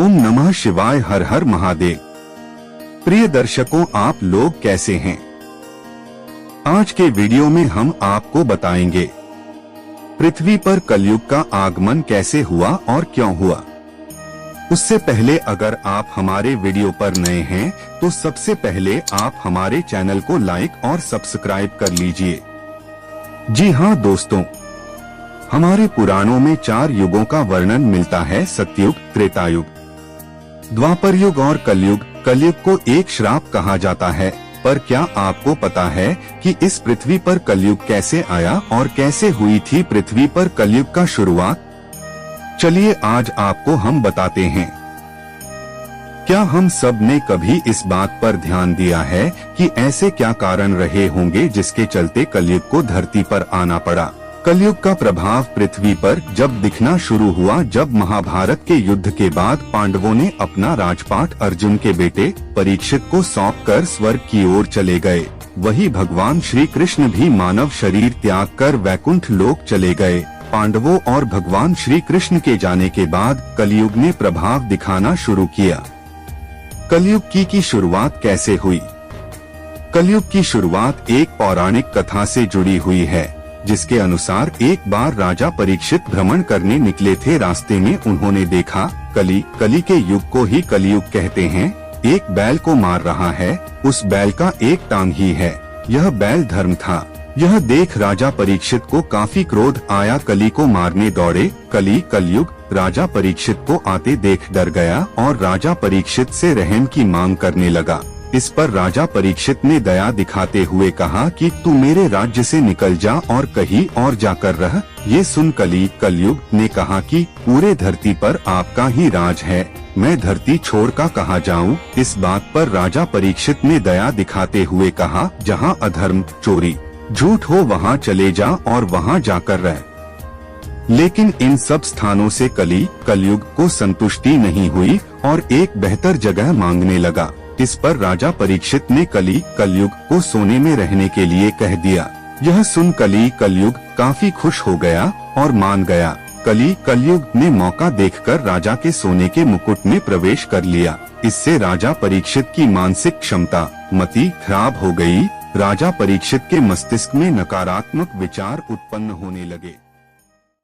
ओम नमः शिवाय। हर हर महादेव। प्रिय दर्शकों, आप लोग कैसे हैं? आज के वीडियो में हम आपको बताएंगे पृथ्वी पर कलयुग का आगमन कैसे हुआ और क्यों हुआ। उससे पहले अगर आप हमारे वीडियो पर नए हैं तो सबसे पहले आप हमारे चैनल को लाइक और सब्सक्राइब कर लीजिए। जी हाँ दोस्तों, हमारे पुराणों में 4 युगों का वर्णन मिलता है, सतयुग, त्रेतायुग, द्वापर युग और कलयुग। कलयुग को एक श्राप कहा जाता है, पर क्या आपको पता है कि इस पृथ्वी पर कलयुग कैसे आया और कैसे हुई थी पृथ्वी पर कलयुग का शुरुआत? चलिए आज आपको हम बताते हैं। क्या हम सब ने कभी इस बात पर ध्यान दिया है कि ऐसे क्या कारण रहे होंगे जिसके चलते कलयुग को धरती पर आना पड़ा? कलयुग का प्रभाव पृथ्वी पर जब दिखना शुरू हुआ जब महाभारत के युद्ध के बाद पांडवों ने अपना राजपाट अर्जुन के बेटे परीक्षित को सौंपकर स्वर्ग की ओर चले गए। वही भगवान श्री कृष्ण भी मानव शरीर त्याग कर वैकुंठ लोक चले गए। पांडवों और भगवान श्री कृष्ण के जाने के बाद कलयुग ने प्रभाव दिखाना शुरू किया। कलयुग की शुरुआत कैसे हुई? कलयुग की शुरुआत एक पौराणिक कथा से जुड़ी हुई है, जिसके अनुसार एक बार राजा परीक्षित भ्रमण करने निकले थे। रास्ते में उन्होंने देखा कली के युग को ही कलयुग कहते हैं, एक बैल को मार रहा है। उस बैल का एक टांग ही है। यह बैल धर्म था। यह देख राजा परीक्षित को काफी क्रोध आया। कली को मारने दौड़े। कलयुग राजा परीक्षित को आते देख डर गया और राजा परीक्षित से रहम की मांग करने लगा। इस पर राजा परीक्षित ने दया दिखाते हुए कहा कि तू मेरे राज्य से निकल जा और कहीं और जाकर रह। ये सुन कलयुग ने कहा कि पूरे धरती पर आपका ही राज है, मैं धरती छोड़ का कहाँ जाऊँ? इस बात पर राजा परीक्षित ने दया दिखाते हुए कहा, जहाँ अधर्म, चोरी, झूठ हो वहाँ चले जा और वहाँ जाकर रह। लेकिन इन सब स्थानों से कलयुग को संतुष्टि नहीं हुई और एक बेहतर जगह मांगने लगा। इस पर राजा परीक्षित ने कलयुग को सोने में रहने के लिए कह दिया। यह सुन कलयुग काफी खुश हो गया और मान गया। कलयुग ने मौका देखकर राजा के सोने के मुकुट में प्रवेश कर लिया। इससे राजा परीक्षित की मानसिक क्षमता, मति खराब हो गई। राजा परीक्षित के मस्तिष्क में नकारात्मक विचार उत्पन्न होने लगे।